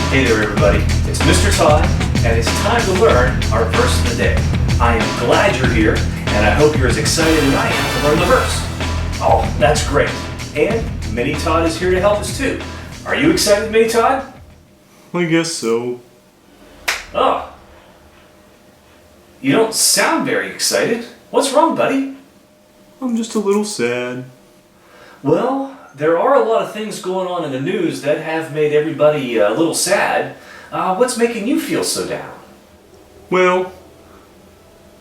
Hey there everybody, it's Mr. Todd, and it's time to learn our verse of the day. I am glad you're here, and I hope you're as excited as I am to learn the verse. Oh, that's great. And Mini Todd is here to help us too. Are you excited, Mini Todd? I guess so. Oh. You don't sound very excited. What's wrong, buddy? I'm just a little sad. Well, there are a lot of things going on in the news that have made everybody a little sad. What's making you feel so down? Well,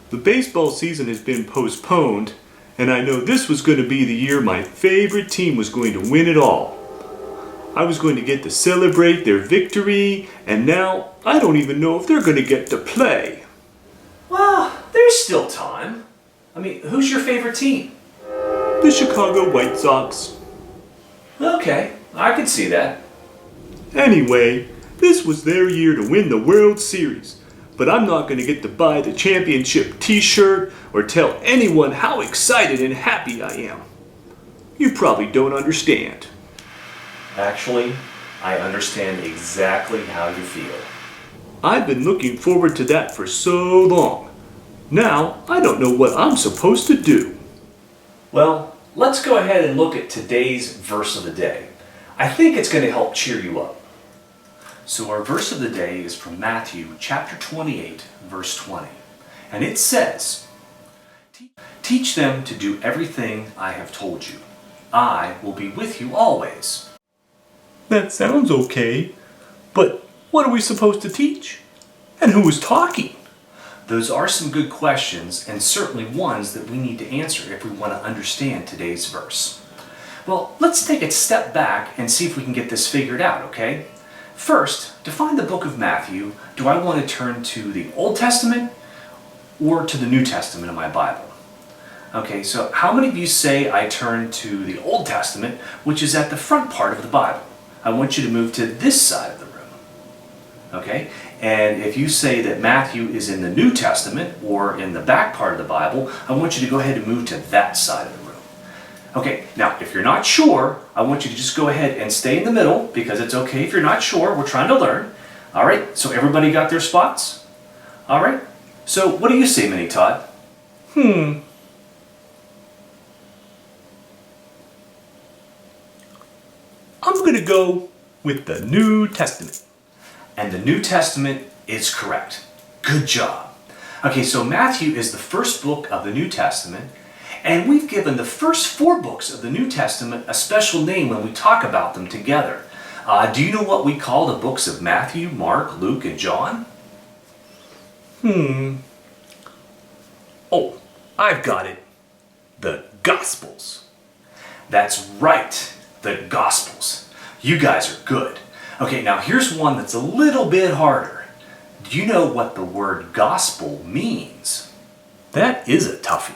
the baseball season has been postponed, and I know this was going to be the year my favorite team was going to win it all. I was going to get to celebrate their victory, and now I don't even know if they're going to get to play. Well, there's still time. I mean, who's your favorite team? The Chicago White Sox. Okay, I can see that. Anyway, this was their year to win the World Series, but I'm not going to get to buy the championship t-shirt or tell anyone how excited and happy I am. You probably don't understand. Actually, I understand exactly how you feel. I've been looking forward to that for so long. Now, I don't know what I'm supposed to do. Well, let's go ahead and look at today's verse of the day. I think it's going to help cheer you up. So our verse of the day is from Matthew chapter 28, verse 20. And it says, "Teach them to do everything I have told you. I will be with you always." That sounds okay, but what are we supposed to teach? And who is talking? Those are some good questions, and certainly ones that we need to answer if we want to understand today's verse. Well, let's take a step back and see if we can get this figured out, okay? First, to find the book of Matthew, do I want to turn to the Old Testament or to the New Testament in my Bible? Okay, so how many of you say I turn to the Old Testament, which is at the front part of the Bible? I want you to move to this side of the room. Okay? And if you say that Matthew is in the New Testament or in the back part of the Bible, I want you to go ahead and move to that side of the room. Okay, now if you're not sure, I want you to just go ahead and stay in the middle because it's okay if you're not sure. We're trying to learn. All right, so everybody got their spots? All right, so what do you say, Mini Todd? I'm going to go with the New Testament. And the New Testament is correct. Good job. Okay, so Matthew is the first book of the New Testament, and we've given the first 4 books of the New Testament a special name when we talk about them together. Do you know what we call the books of Matthew, Mark, Luke, and John? Oh, I've got it. The Gospels. That's right, the Gospels. You guys are good. Okay, now here's one that's a little bit harder. Do you know what the word gospel means? That is a toughie.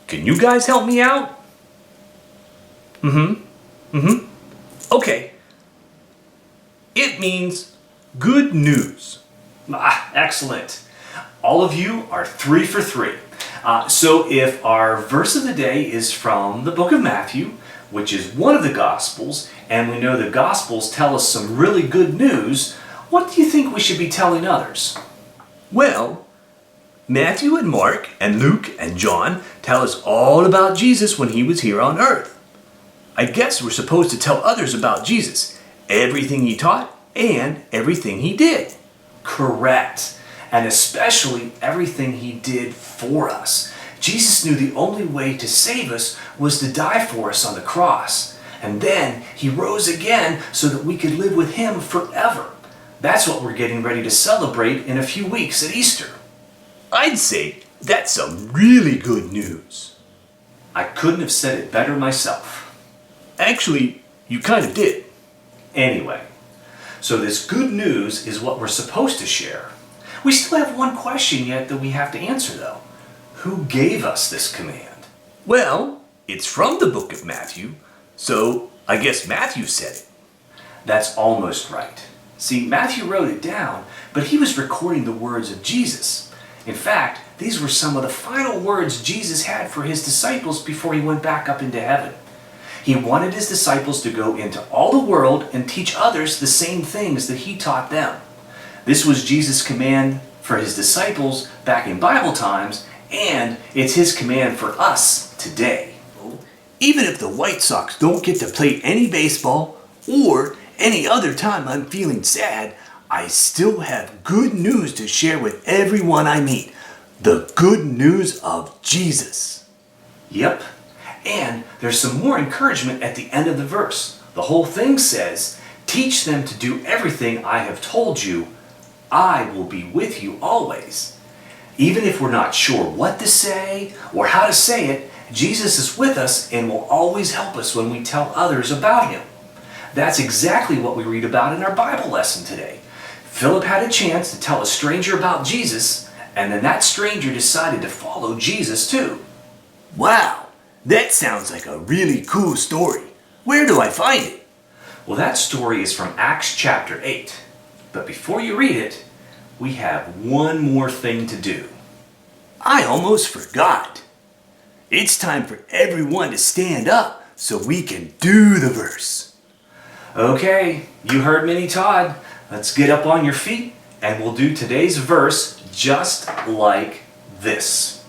Can you guys help me out? Okay. It means good news. Excellent. All of you are 3 for 3. So if our verse of the day is from the book of Matthew, which is one of the Gospels, and we know the Gospels tell us some really good news, what do you think we should be telling others? Well, Matthew and Mark and Luke and John tell us all about Jesus when he was here on earth. I guess we're supposed to tell others about Jesus, everything he taught and everything he did. Correct. And especially everything he did for us. Jesus knew the only way to save us was to die for us on the cross. And then he rose again so that we could live with him forever. That's what we're getting ready to celebrate in a few weeks at Easter. I'd say that's some really good news. I couldn't have said it better myself. Actually, you kind of did. Anyway, so this good news is what we're supposed to share. We still have one question yet that we have to answer though. Who gave us this command? Well, it's from the book of Matthew, so I guess Matthew said it. That's almost right. See, Matthew wrote it down, but he was recording the words of Jesus. In fact, these were some of the final words Jesus had for his disciples before he went back up into heaven. He wanted his disciples to go into all the world and teach others the same things that he taught them. This was Jesus' command for his disciples back in Bible times, and it's his command for us today. Even if the White Sox don't get to play any baseball, or any other time I'm feeling sad, I still have good news to share with everyone I meet. The good news of Jesus. Yep. And there's some more encouragement at the end of the verse. The whole thing says, "Teach them to do everything I have told you. I will be with you always." Even if we're not sure what to say or how to say it, Jesus is with us and will always help us when we tell others about him. That's exactly what we read about in our Bible lesson today. Philip had a chance to tell a stranger about Jesus, and then that stranger decided to follow Jesus too. Wow, that sounds like a really cool story. Where do I find it? Well, that story is from Acts chapter 8. But before you read it, we have one more thing to do. I almost forgot. It's time for everyone to stand up so we can do the verse. Okay, you heard Mini Todd. Let's get up on your feet and we'll do today's verse just like this.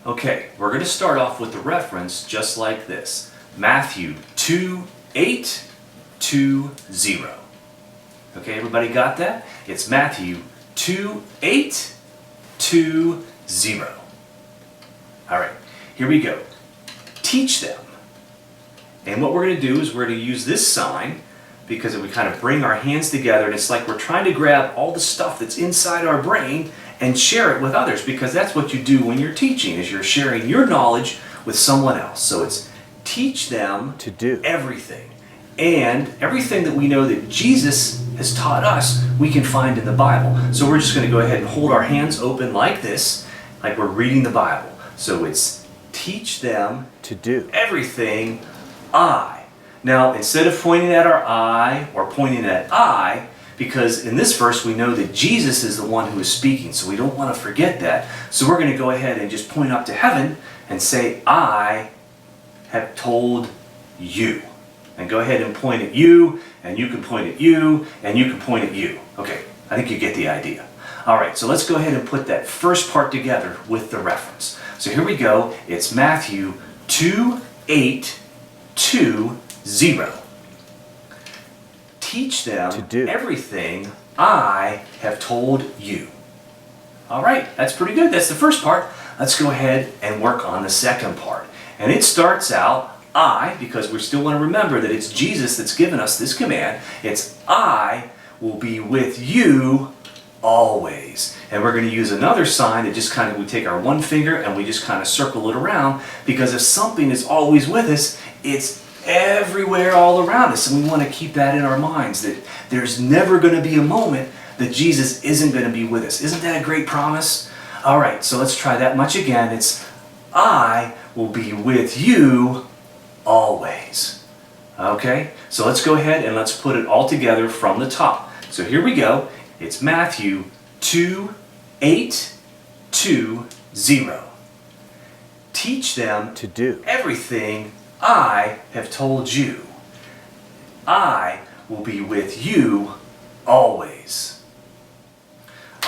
Okay, we're going to start off with the reference just like this. Matthew 2:8-20. Okay, everybody got that? It's Matthew 2:8-20. All right, here we go. Teach them. And what we're going to do is we're going to use this sign because we kind of bring our hands together and it's like we're trying to grab all the stuff that's inside our brain and share it with others, because that's what you do when you're teaching, is you're sharing your knowledge with someone else. So it's teach them To do. everything. And everything that we know that Jesus has taught us, we can find in the Bible. So we're just going to go ahead and hold our hands open like this, like we're reading the Bible. So it's teach them To do. everything I. Now, instead of pointing at our eye or pointing at I, because in this verse we know that Jesus is the one who is speaking, so we don't want to forget that. So we're going to go ahead and just point up to heaven and say, I have told you. And go ahead and point at you, and you can point at you, and you can point at you. Okay, I think you get the idea. All right, so let's go ahead and put that first part together with the reference. So here we go. It's Matthew 2:8-20. Teach them To do. everything I have told you. All right, that's pretty good. That's the first part. Let's go ahead and work on the second part. And it starts out I, because we still want to remember that it's Jesus that's given us this command. It's I will be with you always. And we're going to use another sign that just kind of, we take our one finger and we just kind of circle it around, because if something is always with us, it's everywhere all around us. And we want to keep that in our minds, that there's never going to be a moment that Jesus isn't going to be with us. Isn't that a great promise? All right, so let's try that much again. It's I will be with you always. Okay, so let's go ahead and let's put it all together from the top. So here we go. It's Matthew 2:8-20. Teach them To do. everything I have told you. I will be with you always.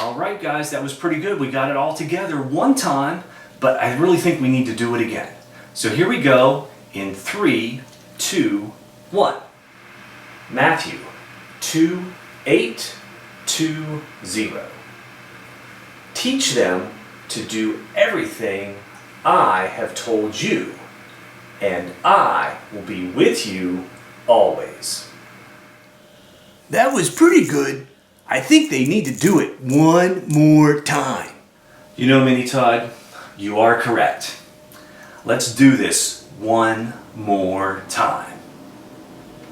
All right, guys, that was pretty good. We got it all together one time, but I really think we need to do it again. So here we go in 3, 2, 1. Matthew 2:8-20. Teach them to do everything I have told you, and I will be with you always. That was pretty good. I think they need to do it one more time. You know, Mini Todd, you are correct. Let's do this one more time.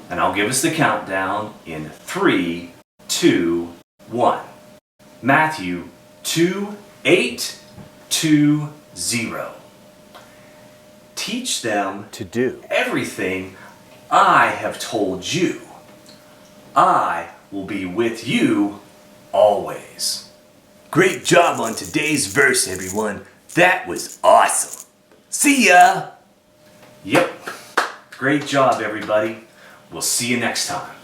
And I'll give us the countdown in 3, 2, 1. Matthew 2:8-20. Teach them To do. everything I have told you. I will be with you always. Great job on today's verse, everyone. That was awesome. See ya! Yep. Great job, everybody. We'll see you next time.